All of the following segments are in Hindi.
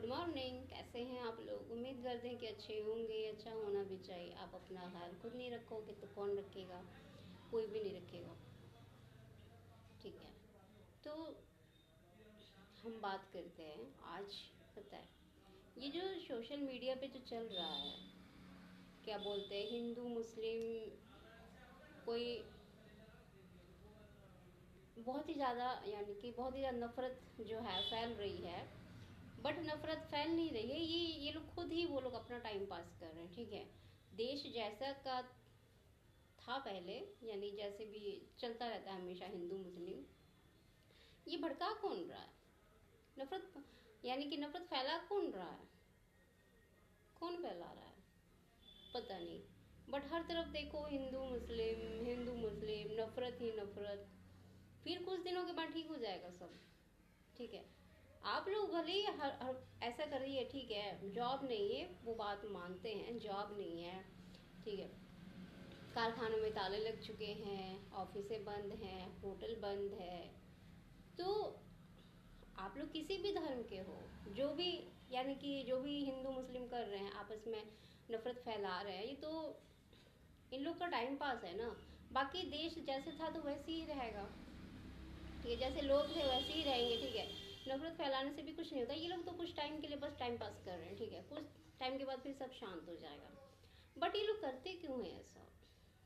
मॉर्निंग। कैसे हैं आप लोग? उम्मीद करते हैं कि अच्छे होंगे। अच्छा होना भी चाहिए। आप अपना ख्याल खुद नहीं रखोगे तो कौन रखेगा? कोई भी नहीं रखेगा। ठीक है, तो हम बात करते हैं आज। पता है, ये जो सोशल मीडिया पे जो चल रहा है, क्या बोलते हैं, हिंदू मुस्लिम, कोई बहुत ही ज़्यादा, यानी कि बहुत ही ज़्यादा नफरत जो है फैल रही है। बट नफरत फैल नहीं रही है, ये लोग खुद ही, वो लोग अपना टाइम पास कर रहे हैं। ठीक है, देश जैसा का था पहले, यानी जैसे भी चलता रहता है हमेशा हिंदू मुस्लिम, ये भड़का कौन रहा है? नफरत, यानी कि नफरत फैला कौन रहा है? कौन फैला रहा है? पता नहीं। बट हर तरफ देखो हिंदू मुस्लिम, हिंदू मुस्लिम, नफरत ही नफरत। फिर कुछ दिनों के बाद ठीक हो जाएगा सब। ठीक है, आप लोग भले ही हर ऐसा कर रही है, ठीक है, जॉब नहीं है, वो बात मानते हैं, जॉब नहीं है, ठीक है, कारखानों में ताले लग चुके हैं, ऑफिसें बंद हैं, होटल बंद है, तो आप लोग किसी भी धर्म के हो, जो भी, यानी कि जो भी हिंदू मुस्लिम कर रहे हैं, आपस में नफरत फैला रहे हैं, ये तो इन लोग का टाइम पास है ना। बाकी देश जैसे था तो वैसे ही रहेगा। ठीक है, जैसे लोग थे वैसे ही रहेंगे। ठीक है, नफरत फैलाने से भी कुछ नहीं होता। ये लोग तो कुछ टाइम के लिए बस टाइम पास कर रहे हैं। ठीक है, कुछ टाइम के बाद फिर सब शांत हो जाएगा। बट ये लोग करते क्यों है ऐसा?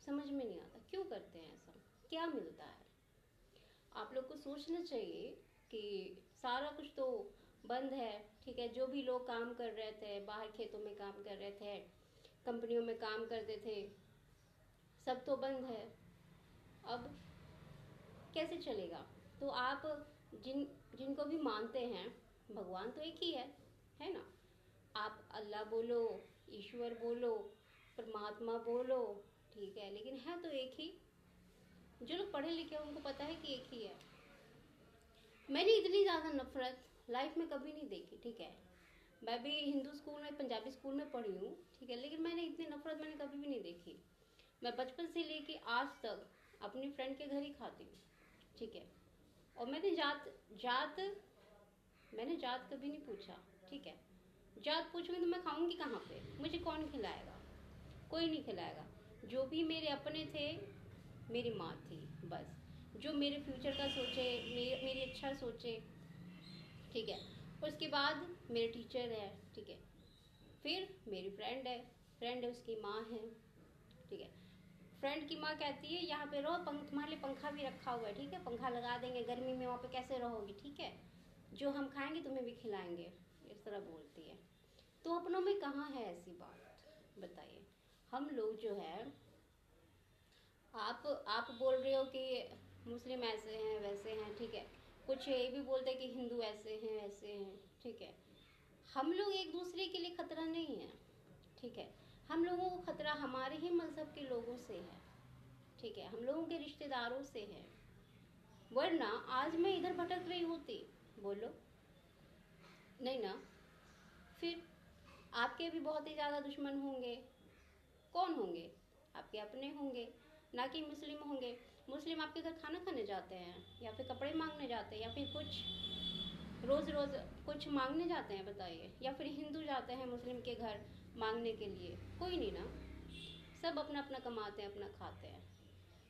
समझ में नहीं आता क्यों करते हैं ऐसा, क्या मिलता है? आप लोग को सोचना चाहिए कि सारा कुछ तो बंद है। ठीक है, जो भी लोग काम कर रहे थे, बाहर खेतों में काम कर रहे थे, कंपनियों में काम करते थे, सब तो बंद है। अब कैसे चलेगा? तो आप जिनको भी मानते हैं, भगवान तो एक ही है ना? आप अल्लाह बोलो, ईश्वर बोलो, परमात्मा बोलो, ठीक है, लेकिन है तो एक ही। जो लोग पढ़े लिखे हैं उनको पता है कि एक ही है। मैंने इतनी ज़्यादा नफरत लाइफ में कभी नहीं देखी। ठीक है, मैं भी हिंदू स्कूल में, पंजाबी स्कूल में पढ़ी हूँ, ठीक है, लेकिन मैंने इतनी नफरत मैंने कभी भी नहीं देखी। मैं बचपन से लेके आज तक अपनी फ्रेंड के घर ही खाती हूँ। ठीक है, और मैंने जात कभी नहीं पूछा। ठीक है, जात पूछूंगी तो मैं खाऊंगी कहाँ पे? मुझे कौन खिलाएगा? कोई नहीं खिलाएगा। जो भी मेरे अपने थे, मेरी माँ थी बस, जो मेरे फ्यूचर का सोचे, मेरी अच्छा सोचे। ठीक है, उसके बाद मेरे टीचर है। ठीक है, फिर मेरी फ्रेंड है, उसकी माँ है। ठीक है, फ्रेंड की माँ कहती है यहाँ पे रहो, तुम्हारे लिए पंखा भी रखा हुआ है। ठीक है, पंखा लगा देंगे, गर्मी में वहाँ पे कैसे रहोगी? ठीक है, जो हम खाएंगे तुम्हें भी खिलाएंगे, इस तरह बोलती है। तो अपनों में कहाँ है ऐसी बात? बताइए। हम लोग जो है, आप बोल रहे हो कि मुस्लिम ऐसे हैं वैसे हैं, ठीक है, कुछ ये भी बोलते हैं कि हिंदू ऐसे हैं वैसे हैं। ठीक है, हम लोग एक दूसरे के लिए खतरा नहीं है। ठीक है, हम लोगों को खतरा हमारे ही मजहब के लोगों से है। ठीक है, हम लोगों के रिश्तेदारों से है, वरना आज मैं इधर भटक रही होती? बोलो, नहीं ना। फिर आपके भी बहुत ही ज़्यादा दुश्मन होंगे। कौन होंगे? आपके अपने होंगे, ना कि मुस्लिम होंगे। मुस्लिम आपके घर खाना खाने जाते हैं, या फिर कपड़े मांगने जाते हैं, या फिर कुछ रोज़ रोज़ कुछ मांगने जाते हैं? बताइए। या फिर हिंदू जाते हैं मुस्लिम के घर मांगने के लिए? कोई नहीं ना। सब अपना अपना कमाते हैं, अपना खाते हैं।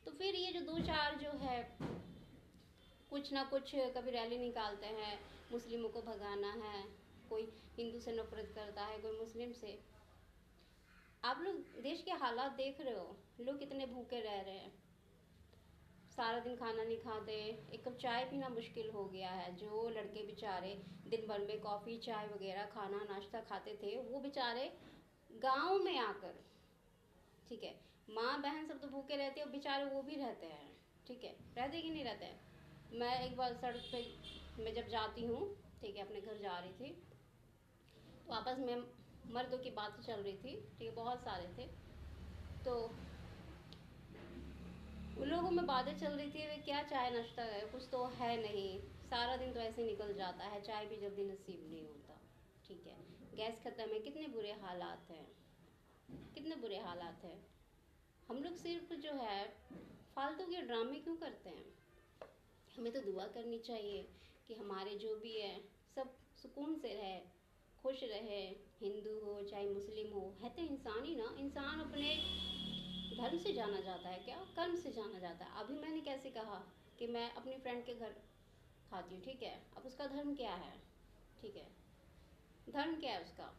तो फिर ये जो दो चार जो है, कुछ ना कुछ कभी रैली निकालते हैं, मुस्लिमों को भगाना है, कोई हिंदू से नफरत करता है, कोई मुस्लिम से। आप लोग देश के हालात देख रहे हो, लोग कितने भूखे रह रहे हैं, सारा दिन खाना नहीं खाते, एक कप चाय पीना मुश्किल हो गया है। जो लड़के बेचारे दिन भर में कॉफ़ी चाय वगैरह खाना नाश्ता खाते थे, वो बेचारे गांव में आकर, ठीक है, माँ बहन सब तो भूखे रहते हैं, बेचारे वो भी रहते हैं। ठीक है, रहते कि नहीं रहते हैं? मैं एक बार सड़क पे मैं जब जाती हूँ, ठीक है, अपने घर जा रही थी, तो आपस में मर्दों की बात चल रही थी। ठीक है, बहुत सारे थे, तो उन लोगों में बातें चल रही थी, वे क्या चाय नाश्ता है, कुछ तो है नहीं, सारा दिन तो ऐसे निकल जाता है, चाय भी जल्दी नसीब नहीं होता। ठीक है, गैस खत्म है, कितने बुरे हालात हैं, कितने बुरे हालात हैं। हम लोग सिर्फ जो है फालतू के ड्रामे क्यों करते हैं? हमें तो दुआ करनी चाहिए कि हमारे जो भी है सब सुकून से रहे, खुश रहे, हिंदू हो चाहे मुस्लिम हो, है तो इंसान ही ना। इंसान अपने धर्म से जाना जाता है क्या, कर्म से जाना जाता है। अभी मैंने कैसे कहा कि मैं अपनी फ्रेंड के घर खाती हूँ, ठीक है, अब उसका धर्म क्या है, ठीक है, धर्म क्या है उसका,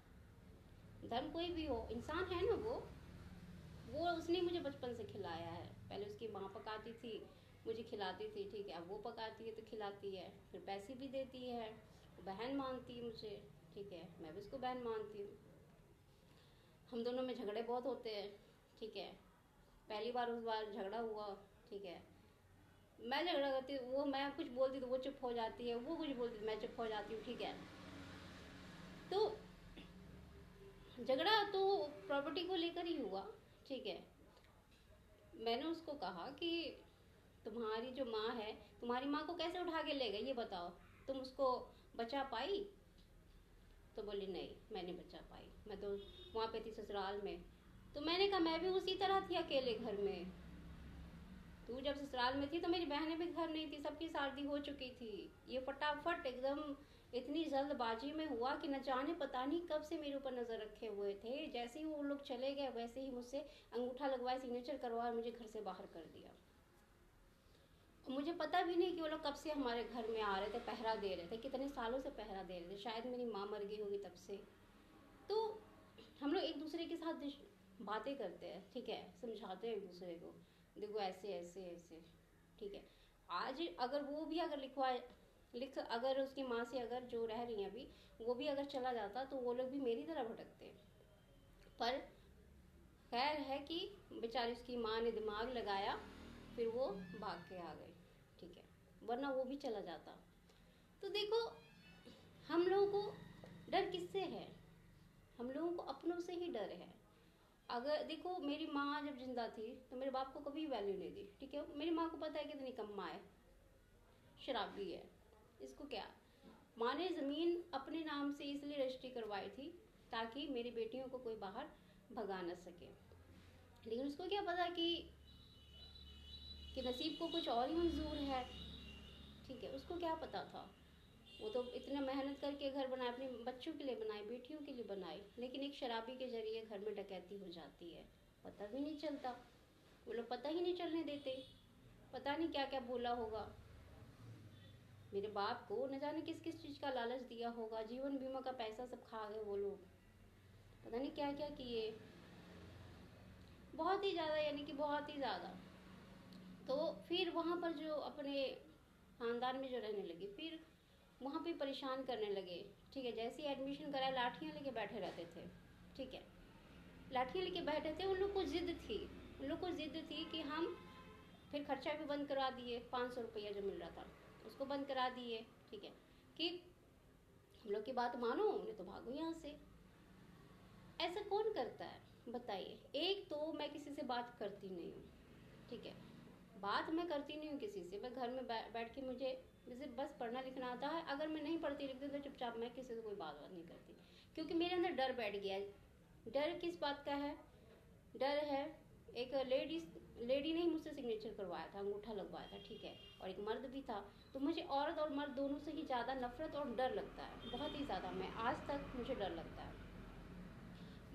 धर्म कोई भी हो, इंसान है ना वो उसने मुझे बचपन से खिलाया है। पहले उसकी माँ पकाती थी, मुझे खिलाती थी, ठीक है, अब वो पकाती है तो खिलाती है, फिर पैसे भी देती है, बहन मानती है मुझे, ठीक है, मैं भी उसको बहन मानती हूँ। हम दोनों में झगड़े बहुत होते हैं, ठीक है, पहली बार उस बार झगड़ा हुआ, ठीक है, मैं झगड़ा करती हूँ, वो मैं कुछ बोलती तो वो चुप हो जाती है, वो कुछ बोलती तो मैं चुप हो जाती हूँ, ठीक है। तो झगड़ा तो प्रॉपर्टी को लेकर ही हुआ, ठीक है। मैंने उसको कहा कि तुम्हारी जो माँ है, तुम्हारी माँ को कैसे उठा के ले गई ये बताओ, तुम उसको बचा पाई? तो बोली नहीं, मैं नहीं बचा पाई, मैं तो वहाँ पे थी ससुराल में। तो मैंने कहा मैं भी उसी तरह थी अकेले घर में, तू जब ससुराल में थी तो मेरी बहनें भी घर नहीं थी, सबकी शादी हो चुकी थी। ये फटाफट एकदम इतनी जल्दबाजी में हुआ कि न जाने पता नहीं कब से मेरे ऊपर नजर रखे हुए थे। जैसे ही वो लोग चले गए वैसे ही मुझसे अंगूठा लगवाया, सिग्नेचर करवाया, मुझे घर से बाहर कर दिया। मुझे पता भी नहीं कि वो लोग कब से हमारे घर में आ रहे थे, पहरा दे रहे थे, कितने सालों से पहरा दे रहे थे, शायद मेरी माँ मर गई होगी तब से। तो हम लोग एक दूसरे के साथ बातें करते हैं, ठीक है, समझाते हैं एक दूसरे को, देखो ऐसे ऐसे ऐसे, ठीक है। आज अगर वो भी अगर अगर उसकी माँ से अगर जो रह रही हैं अभी, वो भी अगर चला जाता तो वो लोग भी मेरी तरह भटकते। पर खैर है कि बेचारी उसकी माँ ने दिमाग लगाया, फिर वो भाग के आ गई, ठीक है, वरना वो भी चला जाता। तो देखो, हम लोगों को डर किससे है? हम लोगों को अपनों से ही डर है। अगर देखो, मेरी माँ जब जिंदा थी तो मेरे बाप को कभी वैल्यू नहीं दी, ठीक है, मेरी माँ को पता है कितनी कमा है, शराबी है, इसको क्या। माँ ने ज़मीन अपने नाम से इसलिए रजिस्ट्री करवाई थी ताकि मेरी बेटियों को कोई बाहर भगा न सके, लेकिन उसको क्या पता कि नसीब को कुछ और ही मंजूर है, ठीक है, उसको क्या पता था। वो तो इतना मेहनत करके घर बनाए, अपने बच्चों के लिए बनाए, बेटियों के लिए बनाए, लेकिन एक शराबी के जरिए घर में डकैती हो जाती है, पता भी नहीं चलता, वो लोग पता ही नहीं चलने देते। पता नहीं क्या क्या बोला होगा मेरे बाप को, न जाने किस किस चीज़ का लालच दिया होगा, जीवन बीमा का पैसा सब खा गए वो लोग, पता नहीं क्या क्या किए, बहुत ही ज़्यादा, यानी कि बहुत ही ज़्यादा। तो फिर वहाँ पर जो अपने खानदान में जो रहने लगे, फिर वहाँ पे परेशान करने लगे, ठीक है, जैसे ही एडमिशन कराया लाठियाँ लेके बैठे रहते थे, ठीक है, लाठियाँ लेके बैठे थे। उन लोग को जिद थी, उन लोग को जिद थी कि हम फिर खर्चा भी बंद करा दिए, 500 रुपया जो मिल रहा था उसको बंद करा दिए, ठीक है, कि हम लोग की बात मानो, नहीं तो भागो यहाँ से। ऐसा कौन करता है बताइए? एक तो मैं किसी से बात करती नहीं हूँ, ठीक है, बात मैं करती नहीं हूँ किसी से, मैं घर में बैठ के मुझे जैसे बस पढ़ना लिखना आता है, अगर मैं नहीं पढ़ती लिखती तो चुपचाप, मैं किसी से कोई बात नहीं करती, क्योंकि मेरे अंदर डर बैठ गया है। डर किस बात का है? डर है, एक लेडी ने ही मुझसे सिग्नेचर करवाया था, अंगूठा लगवाया था, ठीक है, और एक मर्द भी था, तो मुझे औरत और मर्द दोनों से ही ज़्यादा नफरत और डर लगता है, बहुत ही ज़्यादा। मैं आज तक मुझे डर लगता है।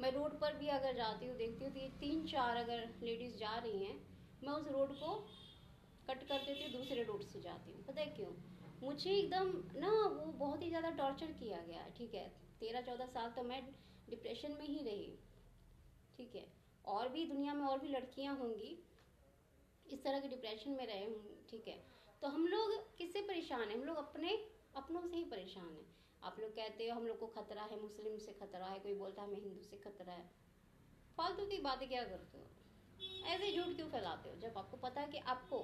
मैं रोड पर भी अगर जाती हूँ, देखती हूँ तो 3-4 अगर लेडीज़ जा रही हैं, मैं उस रोड को कट कर देती हूँ, दूसरे रोड से जाती हूँ। पता है क्यों? मुझे एकदम ना वो बहुत ही ज़्यादा टॉर्चर किया गया है, ठीक है, 13-14 साल तो मैं डिप्रेशन में ही रही, ठीक है, और भी दुनिया में और भी लड़कियां होंगी इस तरह के डिप्रेशन में रहे होंगे, ठीक है। तो हम लोग किससे परेशान हैं? हम लोग अपनों से ही परेशान हैं। आप लोग कहते हो हम लोग को खतरा है, मुस्लिम से खतरा है, कोई बोलता है हमें हिंदू से खतरा है। फालतू की बातें क्या करते हो? ऐसे झूठ क्यों फैलाते हो जब आपको पता है कि आपको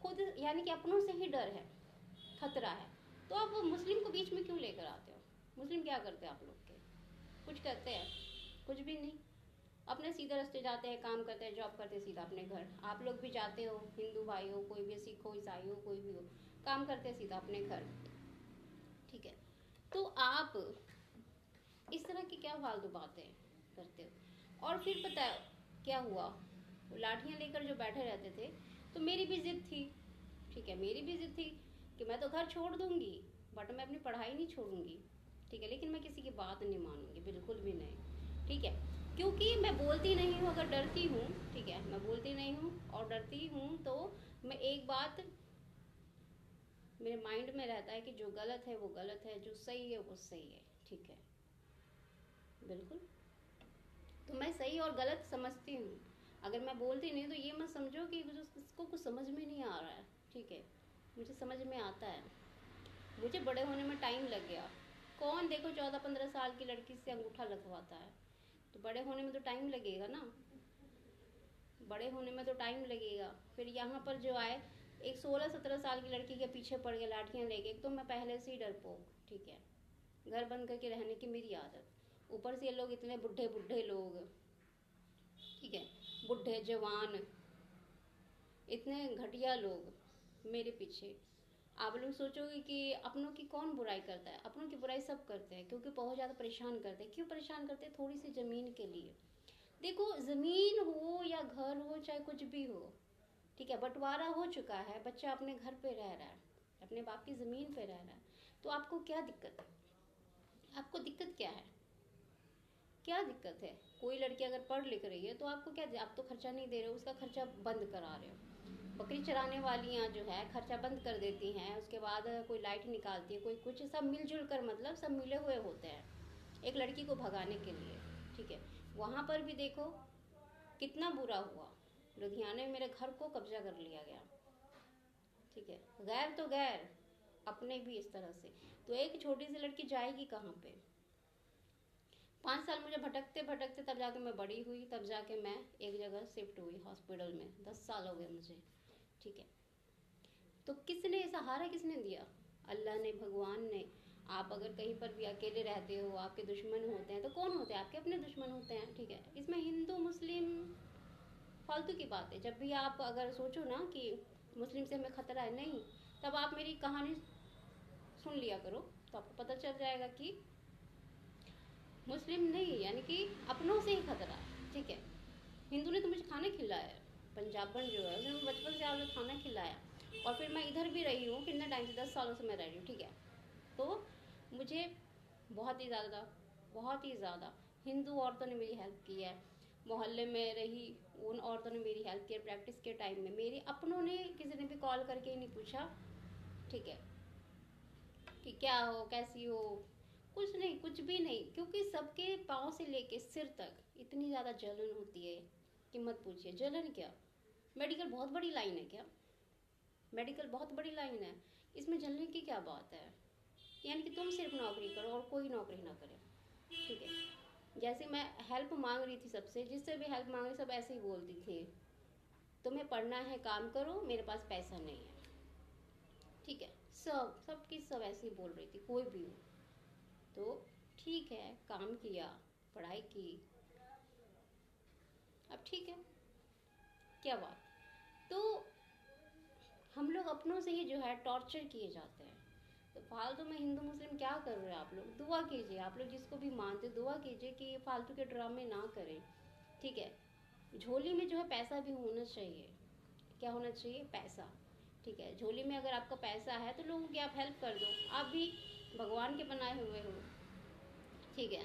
खुद यानी कि अपनों से ही डर है, खतरा है, तो आप वो मुस्लिम को बीच में क्यों लेकर आते हो? मुस्लिम क्या करते हैं आप लोग के? कुछ करते हैं? कुछ भी नहीं, अपने सीधे रास्ते जाते हैं, काम करते हैं, जॉब करते हैं, सीधा अपने घर। आप लोग भी जाते हो, हिंदू भाई हो, कोई भी, सिख हो, ईसाई हो, कोई भी हो, काम करते हैं सीधा अपने घर, ठीक है। तो आप इस तरह की क्या फालतू बातें करते हो? और फिर पता है क्या हुआ? वो लाठियाँ लेकर जो बैठे रहते थे, तो मेरी भी जिद थी, ठीक है, मेरी भी जिद थी कि मैं तो घर छोड़ दूंगी, बट मैं अपनी पढ़ाई नहीं छोड़ूंगी, ठीक है, लेकिन मैं किसी की बात नहीं मानूंगी, बिल्कुल भी नहीं, ठीक है, क्योंकि मैं बोलती नहीं हूँ, अगर डरती हूँ, ठीक है, मैं बोलती नहीं हूँ और डरती हूँ, तो मैं एक बात मेरे माइंड में रहता है कि जो गलत है वो गलत है, जो सही है वो सही है, ठीक है, बिल्कुल। तो मैं सही और गलत समझती हूँ। अगर मैं बोलती नहीं तो ये मत समझो कि इसको कुछ समझ में नहीं आ रहा है, ठीक है, मुझे समझ में आता है। मुझे बड़े होने में टाइम लग गया। कौन देखो 14-15 साल की लड़की से अंगूठा लगवाता है, तो बड़े होने में तो टाइम लगेगा ना, बड़े होने में तो टाइम लगेगा। फिर यहाँ पर जो आए, एक 16-17 साल की लड़की के पीछे पड़ गए लाठियाँ लेके, एक तो मैं पहले से ही डरपोक, ठीक है, घर बंद करके रहने की मेरी आदत, ऊपर से ये लोग इतने बुढ़े बुढ़े लोग, ठीक है, बुढ़े जवान, इतने घटिया लोग मेरे पीछे। आप लोग सोचोगे कि अपनों की कौन बुराई करता है, अपनों की बुराई सब करते हैं, क्योंकि बहुत ज़्यादा परेशान करते हैं। क्यों परेशान करते हैं? थोड़ी सी ज़मीन के लिए। देखो, ज़मीन हो या घर हो, चाहे कुछ भी हो, ठीक है, बंटवारा हो चुका है, बच्चा अपने घर पे रह रहा है, अपने बाप की ज़मीन पे रह रहा है, तो आपको क्या दिक्कत है? आपको दिक्कत क्या है? क्या दिक्कत है? कोई लड़की अगर पढ़ लिख रही है तो आपको क्या, आप तो खर्चा नहीं दे रहे हो, उसका खर्चा बंद करा रहे हो। बकरी चराने वालियाँ जो है खर्चा बंद कर देती हैं, उसके बाद कोई लाइट निकालती है, कोई कुछ, सब मिलजुल कर, मतलब सब मिले हुए होते हैं एक लड़की को भगाने के लिए, ठीक है। वहाँ पर भी देखो कितना बुरा हुआ, लुधियाने में मेरे घर को कब्जा कर लिया गया, ठीक है, गैर तो गैर, अपने भी इस तरह से। तो एक छोटी सी लड़की जाएगी कहाँ पे? 5 साल मुझे भटकते भटकते तब जाके मैं बड़ी हुई, तब जाके मैं एक जगह शिफ्ट हुई हॉस्पिटल में, 10 साल हो गए मुझे, ठीक है। तो किसने सहारा, किसने दिया? अल्लाह ने, भगवान ने। आप अगर कहीं पर भी अकेले रहते हो, आपके दुश्मन होते हैं, तो कौन होते हैं? आपके अपने दुश्मन होते हैं, ठीक है। इसमें हिंदू मुस्लिम फालतू की बात है। जब भी आप अगर सोचो ना कि मुस्लिम से हमें खतरा है, नहीं, तब आप मेरी कहानी सुन लिया करो, तो आपको पता चल जाएगा कि मुस्लिम नहीं, यानी कि अपनों से ही खतरा है, ठीक है। हिंदू ने तो मुझे खाना खिलाया, पंजाबन जो है उसने बचपन से आपने खाना खिलाया, और फिर मैं इधर भी रही हूँ कितने टाइम से, 10 सालों से मैं रह रही हूँ, ठीक है। तो मुझे बहुत ही ज़्यादा हिंदू औरतों ने मेरी हेल्प की है, मोहल्ले में रही उन औरतों ने मेरी हेल्प की, प्रैक्टिस के टाइम में मेरे अपनों ने किसी ने भी कॉल करके ही नहीं पूछा, ठीक है, कि क्या हो, कैसी हो, कुछ नहीं, कुछ भी नहीं, क्योंकि सबके पाँव से लेके सिर तक इतनी ज़्यादा जलन होती है कि मत पूछिए। जलन क्या, मेडिकल बहुत बड़ी लाइन है क्या? मेडिकल बहुत बड़ी लाइन है, इसमें जलने की क्या बात है? यानी कि तुम सिर्फ नौकरी करो और कोई नौकरी ना करे, ठीक है। जैसे मैं हेल्प मांग रही थी सबसे, जिससे भी हेल्प मांग रही, सब ऐसे ही बोलती थी, तुम्हें पढ़ना है काम करो, मेरे पास पैसा नहीं है, ठीक है। सबकी सब ऐसे ही बोल रही थी, कोई भी हो। तो ठीक है, काम किया, पढ़ाई की, अब ठीक है, क्या बात। तो हम लोग अपनों से ही जो है टॉर्चर किए जाते हैं। तो फालतू में हिंदू मुस्लिम क्या कर रहे हैं आप लोग? दुआ कीजिए, आप लोग जिसको भी मानते, दुआ कीजिए कि ये फालतू के ड्रामे ना करें, ठीक है। झोली में जो है पैसा भी होना चाहिए। क्या होना चाहिए? पैसा, ठीक है। झोली में अगर आपका पैसा है तो लोगों की आप हेल्प कर दो, आप भी भगवान के बनाए हुए हो, ठीक है,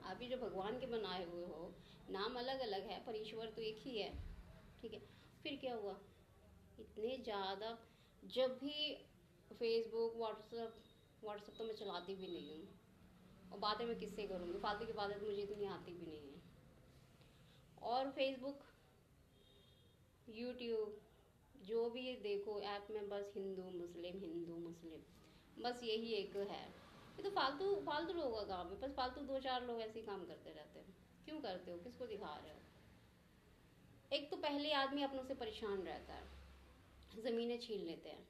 आप भी जो भगवान के बनाए हुए हो, नाम अलग अलग है पर ईश्वर तो एक ही है, ठीक है। फिर क्या हुआ? इतने ज़्यादा, जब भी फेसबुक, व्हाट्सअप तो मैं चलाती भी नहीं हूँ, और बातें मैं किससे करूँगी, फालतू की बातें तो मुझे इतनी आती भी नहीं है। और फेसबुक, यूट्यूब, जो भी ये देखो ऐप में, बस हिंदू मुस्लिम, हिंदू मुस्लिम, बस यही एक है। ये तो फालतू फालतू लोगों का काम है, बस फालतू 2-4 लोग ऐसे ही काम करते रहते हैं। क्यों करते हो? किसको दिखा रहे हो? एक तो पहले आदमी अपनों से परेशान रहता है, ज़मीनें छीन लेते हैं,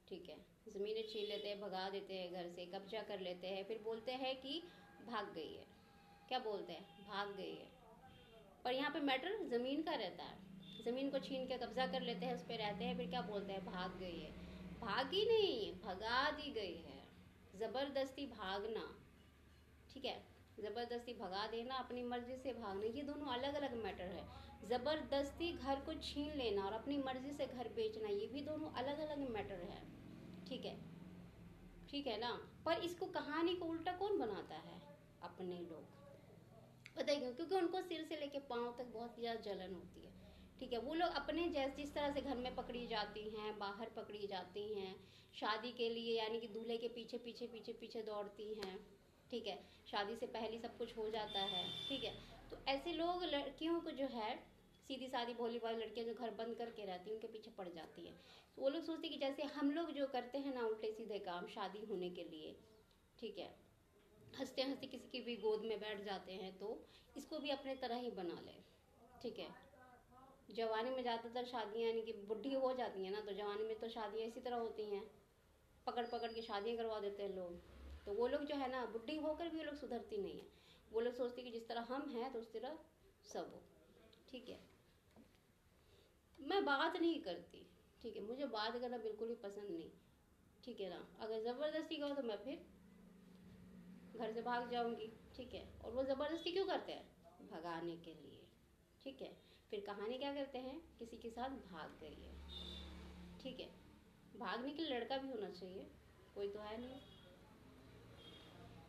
ठीक है, ज़मीनें छीन लेते हैं, भगा देते हैं घर से, कब्जा कर लेते हैं, फिर बोलते हैं कि भाग गई है। क्या बोलते हैं? भाग गई है। पर यहाँ पे मैटर ज़मीन का रहता है, ज़मीन को छीन के कब्जा कर लेते हैं, उस पर रहते हैं, फिर क्या बोलते हैं? भाग गई है। भागी नहीं, भगा दी गई है। ज़बरदस्ती भागना, ठीक है, ज़बरदस्ती भगा देना, अपनी मर्जी से भागना, ये दोनों अलग अलग मैटर है। ज़बरदस्ती घर को छीन लेना और अपनी मर्जी से घर बेचना, ये भी दोनों अलग अलग मैटर है, ठीक है। ठीक है ना। पर इसको कहानी को उल्टा कौन बनाता है? अपने लोग। पता है क्यों? क्योंकि उनको सिर से लेके पाँव तक बहुत ज़्यादा जलन होती है, ठीक है। वो लोग अपने जैसे जिस तरह से घर में पकड़ी जाती हैं, बाहर पकड़ी जाती हैं, शादी के लिए यानी कि दूल्हे के पीछे पीछे पीछे पीछे दौड़ती हैं, ठीक है। शादी से पहले सब कुछ हो जाता है, ठीक है। तो ऐसे लोग लड़कियों को जो है, सीधी सादी भोली भाली लड़कियां जो घर बंद करके रहती हैं उनके पीछे पड़ जाती है। तो वो लोग सोचते कि जैसे हम लोग जो करते हैं ना उल्टे सीधे काम शादी होने के लिए, ठीक है, हंसते हंसते किसी की भी गोद में बैठ जाते हैं, तो इसको भी अपने तरह ही बना ले, ठीक है। जवानी में ज़्यादातर शादियाँ यानी कि बुढ़ी हो जाती हैं ना, तो जवानी में तो शादियाँ इसी तरह होती हैं, पकड़ पकड़ के शादियाँ करवा देते हैं लोग। तो वो लोग जो है ना, बुढ़ी होकर भी वो लोग सुधरती नहीं है। वो लोग सोचती कि जिस तरह हम हैं तो उस तरह सब हो, ठीक है। मैं बात नहीं करती, ठीक है, मुझे बात करना बिल्कुल भी पसंद नहीं, ठीक है ना। अगर ज़बरदस्ती करो तो मैं फिर घर से भाग जाऊंगी, ठीक है। और वो ज़बरदस्ती क्यों करते हैं? भगाने के लिए, ठीक है। फिर कहानी क्या करते हैं? किसी के साथ भाग गई है, ठीक है। भागने के लिए लड़का भी होना चाहिए, कोई तो है नहीं।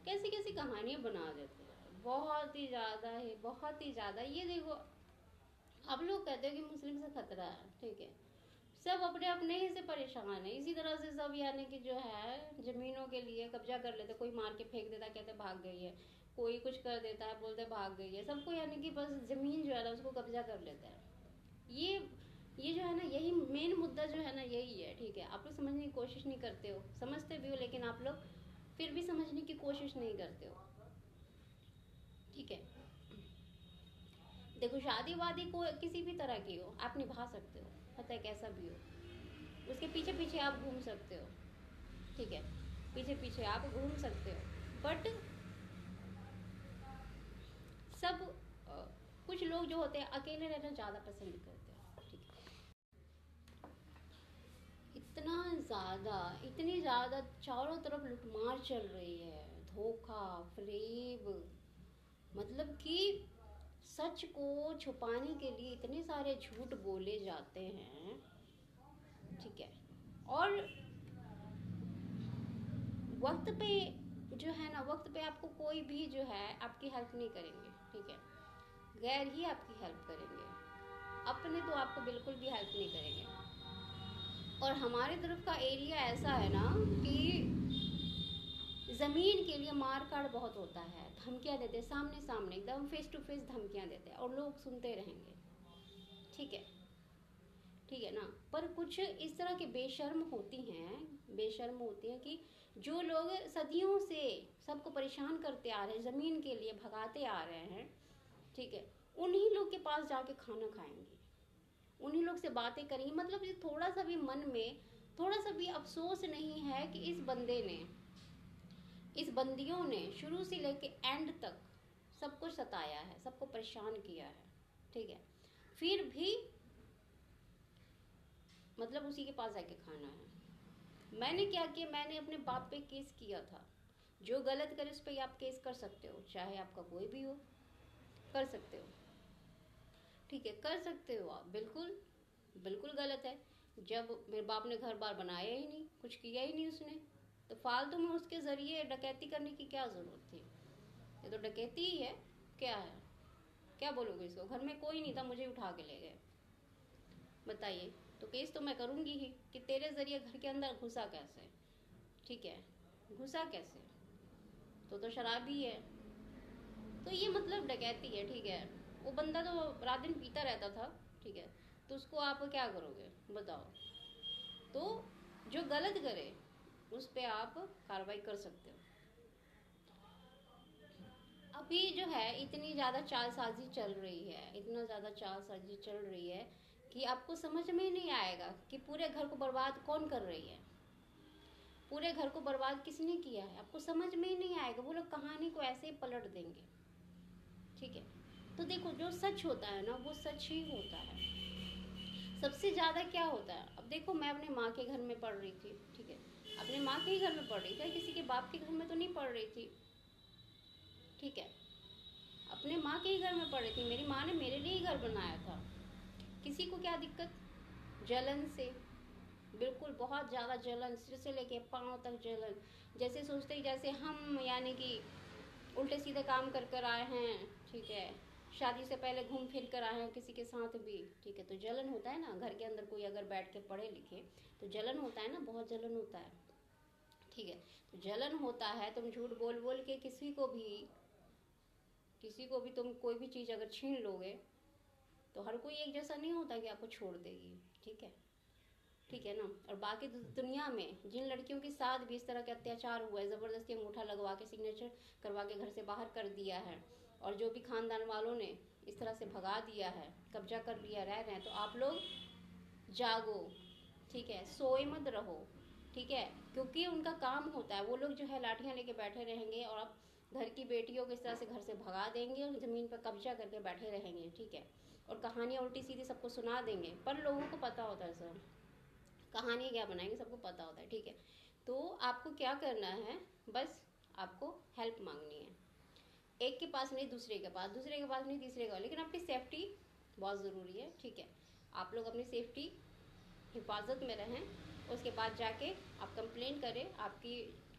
कैसी कैसी कहानियां बना देते हैं, बहुत ही ज़्यादा है, बहुत ही ज़्यादा। ये देखो, अब लोग कहते हैं कि मुस्लिम से खतरा है, ठीक है। सब अपने अपने ही से परेशान है। इसी तरह से सब यानी कि जो है जमीनों के लिए कब्जा कर लेते, कोई मार के फेंक देता कहते भाग गई है, कोई कुछ कर देता है बोलते भाग गई है, सबको यानी कि बस जमीन जो है ना उसको कब्जा कर लेता है। ये जो है ना, यही मेन मुद्दा जो है ना, यही है, ठीक है। आप लोग समझने की कोशिश नहीं करते हो, समझते भी हो लेकिन आप लोग फिर भी समझने की कोशिश नहीं करते हो, ठीक है। देखो, शादी वादी को किसी भी तरह की हो आप निभा सकते हो, पता है कैसा भी हो, उसके पीछे पीछे आप घूम सकते हो, ठीक है। पीछे पीछे आप घूम सकते हो, बट सब कुछ लोग जो होते हैं अकेले रहना ज़्यादा पसंद करते हैं, ठीक है। इतना ज़्यादा, इतनी ज़्यादा चारों तरफ लूटमार चल रही है, धोखा, फरेब, मतलब कि सच को छुपाने के लिए इतने सारे झूठ बोले जाते हैं, ठीक है। और वक्त पे जो है ना, वक्त पे आपको कोई भी जो है आपकी हेल्प नहीं करेंगे, ठीक है। गैर ही आपकी हेल्प करेंगे, अपने तो आपको बिल्कुल भी हेल्प नहीं करेंगे। और हमारे तरफ का एरिया ऐसा है ना कि ज़मीन के लिए मार काट बहुत होता है, धमकियाँ देते हैं, सामने सामने एकदम फेस टू फेस धमकियाँ देते हैं, और लोग सुनते रहेंगे, ठीक है, ठीक है ना। पर कुछ इस तरह के बेशर्म होती हैं, बेशर्म होती हैं कि जो लोग सदियों से सबको परेशान करते आ रहे हैं, ज़मीन के लिए भगाते आ रहे हैं, ठीक है, उन्हीं लोग के पास जाके खाना खाएंगे, उन्हीं लोग से बातें करेंगे। मतलब ये थोड़ा सा भी मन में थोड़ा सा भी अफसोस नहीं है कि इस बंदे ने, इस बंदियों ने शुरू से लेके एंड तक सबको सताया है, सबको परेशान किया है, ठीक है। फिर भी मतलब उसी के पास जाके खाना है। मैंने क्या किया, मैंने अपने बाप पे केस किया था। जो गलत करे उस पर आप केस कर सकते हो, चाहे आपका कोई भी हो, कर सकते हो, ठीक है, कर सकते हो आप, बिल्कुल बिल्कुल गलत है। जब मेरे बाप ने घर बार बनाया ही नहीं, कुछ किया ही नहीं उसने, तो फालतू में उसके ज़रिए डकैती करने की क्या ज़रूरत थी? ये तो डकैती ही है, क्या है, क्या बोलोगे इसको? घर में कोई नहीं था, मुझे उठा के ले गए, बताइए। तो केस तो मैं करूँगी ही कि तेरे ज़रिए घर के अंदर घुसा कैसे, ठीक है, घुसा कैसे, तो शराबी है। तो ये मतलब डकैती है, ठीक है। वो बंदा तो रात दिन पीता रहता था, ठीक है, तो उसको आप क्या करोगे बताओ? तो जो गलत करे उस पर आप कार्रवाई कर सकते हो। अभी जो है इतनी ज़्यादा चालसाजी चल रही है, इतना ज़्यादा चालसाजी चल रही है कि आपको समझ में ही नहीं आएगा कि पूरे घर को बर्बाद कौन कर रही है, पूरे घर को बर्बाद किसने किया है, आपको समझ में ही नहीं आएगा। वो लोग कहानी को ऐसे ही पलट देंगे, ठीक है। तो देखो, जो सच होता है ना वो सच ही होता है। सबसे ज़्यादा क्या होता है, अब देखो मैं अपने माँ के घर में पढ़ रही थी, ठीक है, अपने माँ के ही घर में पढ़ रही थी, किसी के बाप के घर में तो नहीं पढ़ रही थी, ठीक है, अपने माँ के ही घर में पढ़ रही थी। मेरी माँ ने मेरे लिए ही घर बनाया था। किसी को क्या दिक्कत? जलन से, बिल्कुल बहुत ज़्यादा जलन, सिर से लेके पाँव तक जलन, जैसे सोचते हैं जैसे हम यानी कि उल्टे सीधे काम कर कर आए हैं, ठीक है, शादी से पहले घूम फिर कर आए हैं किसी के साथ भी, ठीक है, तो जलन होता है ना। घर के अंदर कोई अगर बैठ के पढ़े लिखे तो जलन होता है ना, बहुत जलन होता है, ठीक है। तो जलन होता है, तुम झूठ बोल बोल के किसी को भी तुम कोई भी चीज़ अगर छीन लोगे तो हर कोई एक जैसा नहीं होता कि आपको छोड़ देगी, ठीक है, ठीक है ना। और बाकी दुनिया में जिन लड़कियों के साथ भी इस तरह के अत्याचार हुआ है, ज़बरदस्ती अंगूठा लगवा के सिग्नेचर करवा के घर से बाहर कर दिया है, और जो भी खानदान वालों ने इस तरह से भगा दिया है, कब्जा कर लिया, रह रहे हैं, तो आप लोग जागो, ठीक है, सोए मत रहो, ठीक है, क्योंकि उनका काम होता है। वो लोग जो है लाठियाँ लेके बैठे रहेंगे और आप घर की बेटियों को इस तरह से घर से भगा देंगे और ज़मीन पर कब्जा करके बैठे रहेंगे, ठीक है, और कहानियाँ उल्टी सीधी सबको सुना देंगे। पर लोगों को पता होता है सर, कहानी क्या बनाएंगे, सबको पता होता है, ठीक है। तो आपको क्या करना है, बस आपको हेल्प मांगनी है, एक के पास नहीं दूसरे के पास, दूसरे के पास नहीं तीसरे के पास, लेकिन अपनी सेफ्टी बहुत ज़रूरी है, ठीक है। आप लोग अपनी सेफ्टी हिफाजत में रहें, उसके बाद जाके आप कंप्लेंट करें,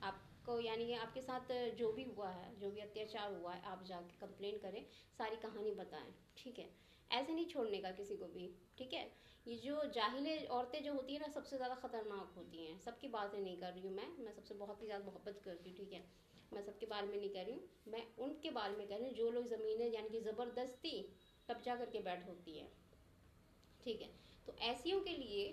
आपको यानी कि आपके साथ जो भी हुआ है, जो भी अत्याचार हुआ है, आप जाके कंप्लेंट करें, सारी कहानी बताएं, ठीक है। ऐसे नहीं छोड़ने का किसी को भी, ठीक है। ये जो जाहिले औरतें जो होती है ना, सबसे ज़्यादा खतरनाक होती हैं। सबकी बातें नहीं कर रही हूँ मैं सबसे बहुत ही ज़्यादा मोहब्बत करती हूँ, ठीक है, मैं सबके बारे में नहीं कह रही हूँ, मैं उनके बारे में कह रही हूँ जो लोग ज़मीनें यानी कि ज़बरदस्ती कब्जा करके बैठ होती है, ठीक है। तो ऐसियों के लिए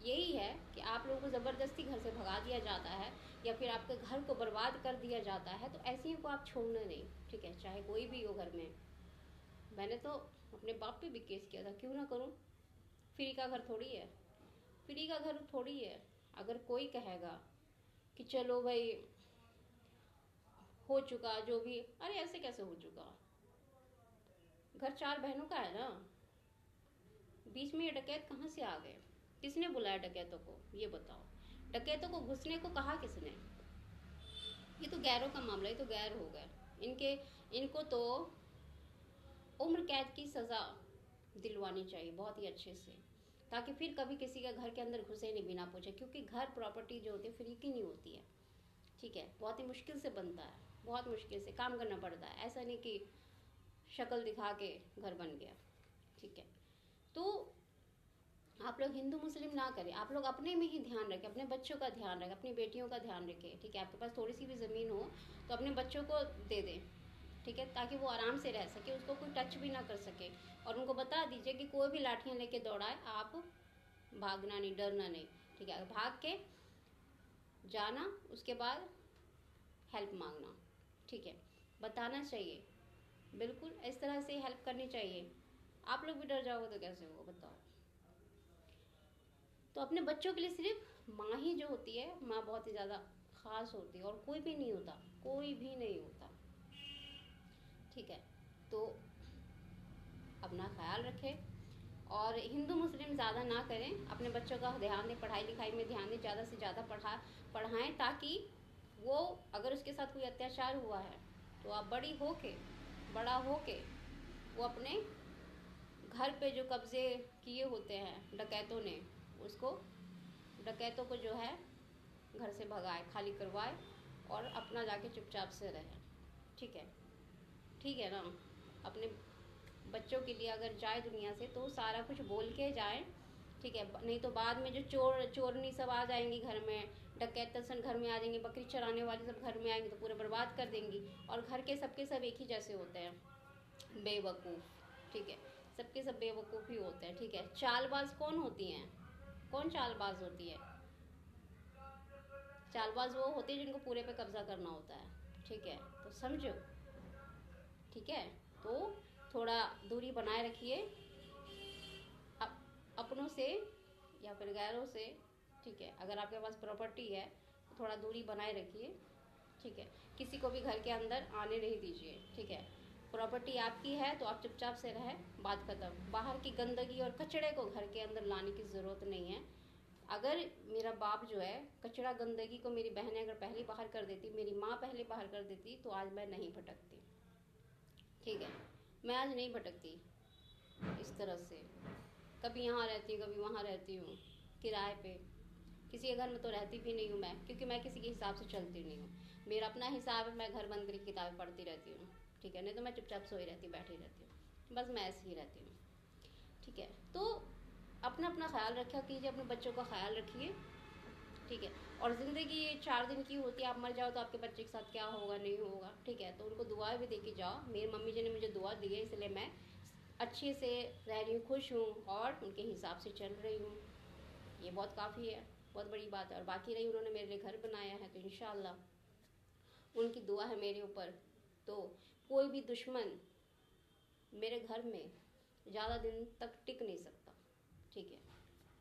यही है कि आप लोगों को ज़बरदस्ती घर से भगा दिया जाता है या फिर आपके घर को बर्बाद कर दिया जाता है, तो ऐसियों को आप छोड़ना नहीं, ठीक है, चाहे कोई भी हो घर में। मैंने तो अपने बाप पे भी केस किया था, क्यों ना करूँ, फ्री का घर थोड़ी है, फ्री का घर थोड़ी है। अगर कोई कहेगा कि चलो भाई हो चुका जो भी, अरे ऐसे कैसे हो चुका, घर 4 बहनों का है ना, बीच में ये डकैत कहाँ से आ गए, किसने बुलाया डकैतों को, ये बताओ, डकैतों को घुसने को कहा किसने। ये तो गैरों का मामला, ये तो गैर हो गए, इनको तो उम्र कैद की सज़ा दिलवानी चाहिए बहुत ही अच्छे से, ताकि फिर कभी किसी का घर के अंदर घुसे नहीं बिना पूछे, क्योंकि घर प्रॉपर्टी जो होती है फ्री की नहीं होती है, ठीक है, बहुत ही मुश्किल से बनता है, बहुत मुश्किल से काम करना पड़ता है, ऐसा नहीं कि शक्ल दिखा के घर बन गया, ठीक है। तो आप लोग हिंदू मुस्लिम ना करें, आप लोग अपने में ही ध्यान रखें, अपने बच्चों का ध्यान रखें, अपनी बेटियों का ध्यान रखें, ठीक है। आपके पास थोड़ी सी भी ज़मीन हो तो अपने बच्चों को दे दें, ठीक है, ताकि वो आराम से रह सके, उसको कोई टच भी ना कर सके, और उनको बता दीजिए कि कोई भी लाठियाँ लेके दौड़ाए, आप भागना नहीं, डरना नहीं, ठीक है, भाग के जाना, उसके बाद हेल्प मांगना, ठीक है, बताना चाहिए, बिल्कुल इस तरह से हेल्प करनी चाहिए। आप लोग भी डर जाओगे तो कैसे होगा बताओ। तो अपने बच्चों के लिए सिर्फ माँ ही जो होती है, माँ बहुत ही ज़्यादा खास होती है, और कोई भी नहीं होता, कोई भी नहीं होता, ठीक है। तो अपना ख्याल रखें और हिंदू मुस्लिम ज़्यादा ना करें, अपने बच्चों का ध्यान दें, पढ़ाई लिखाई में ध्यान दें, ज़्यादा से ज़्यादा पढ़ाएं, ताकि वो अगर उसके साथ कोई अत्याचार हुआ है तो आप बड़ा होके वो अपने घर पे जो कब्जे किए होते हैं डकैतों ने, उसको डकैतों को जो है घर से भगाए, खाली करवाए, और अपना जाके चुपचाप से रहे, ठीक है, ठीक है ना। अपने बच्चों के लिए अगर जाए दुनिया से तो सारा कुछ बोल के जाए, ठीक है, नहीं तो बाद में जो चोरनी सब आ जाएंगी घर में, डकैत सन घर में आ जाएंगे, बकरी चराने वाले सब घर में आएंगे तो पूरे बर्बाद कर देंगी। और घर के सबके सब एक ही जैसे होते हैं, बेवकूफ़, ठीक है, सबके सब बेवकूफ़ ही होते हैं, ठीक है। चालबाज कौन होती हैं, कौन चालबाज होती है, चालबाज वो होती है जिनको पूरे पे कब्जा करना होता है, ठीक है, तो समझो, ठीक है। तो थोड़ा दूरी बनाए रखिए अपनों से या फिर गैरों से, ठीक है। अगर आपके पास प्रॉपर्टी है तो थोड़ा दूरी बनाए रखिए, ठीक है, किसी को भी घर के अंदर आने नहीं दीजिए, ठीक है। प्रॉपर्टी आपकी है तो आप चुपचाप से रहें, बात खत्म। बाहर की गंदगी और कचड़े को घर के अंदर लाने की ज़रूरत नहीं है। अगर मेरा बाप जो है कचड़ा गंदगी को मेरी बहनें अगर पहले बाहर कर देती, मेरी माँ पहले बाहर कर देती, तो आज मैं नहीं भटकती, ठीक है, मैं आज नहीं भटकती इस तरह से, कभी यहाँ रहती हूँ कभी वहाँ रहती हूँ, किराए पे। किसी के घर में तो रहती भी नहीं हूँ मैं, क्योंकि मैं किसी के हिसाब से चलती नहीं हूँ। मेरा अपना हिसाब है, मैं घर बंद करके किताबें पढ़ती रहती हूँ, ठीक है। नहीं तो मैं चुपचाप सोई रहती, बैठी रहती हूँ, बस मैं ऐसी ही रहती हूँ, ठीक है। तो अपना अपना ख्याल रखा कीजिए, अपने बच्चों का ख्याल रखिए, ठीक है। और ज़िंदगी ये 4 दिन की होती है, आप मर जाओ तो आपके बच्चे के साथ क्या होगा नहीं होगा, ठीक है। तो उनको दुआ भी दे के जाओ। मेरी मम्मी जी ने मुझे दुआ दी है, इसलिए मैं अच्छे से रह रही हूँ, खुश हूँ और उनके हिसाब से चल रही हूँ। ये बहुत काफ़ी है, बहुत बड़ी बात है। और बाकी रही, उन्होंने मेरे लिए घर बनाया है, तो इंशाल्लाह उनकी दुआ है मेरे ऊपर। तो कोई भी दुश्मन मेरे घर में ज़्यादा दिन तक टिक नहीं सकता, ठीक है,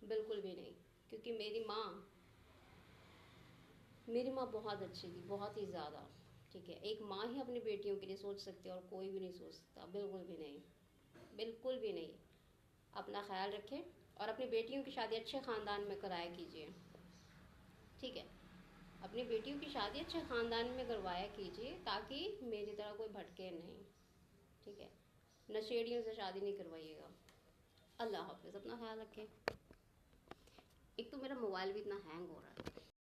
बिल्कुल भी नहीं। क्योंकि मेरी माँ बहुत अच्छी थी, बहुत ही ज़्यादा, ठीक है। एक माँ ही अपनी बेटियों के लिए सोच सकती है और कोई भी नहीं सोच सकता, बिल्कुल भी नहीं, बिल्कुल भी नहीं। अपना ख्याल रखें और अपनी बेटियों की शादी अच्छे ख़ानदान में कराया कीजिए, ठीक है। अपनी बेटियों की शादी अच्छे ख़ानदान में करवाया कीजिए, ताकि मेरी तरह कोई भटके नहीं, ठीक है। नशेड़ियों से शादी नहीं करवाइएगा। अल्लाह हाफिज़, अपना ख्याल रखें। एक तो मेरा मोबाइल भी इतना हैंग हो रहा है।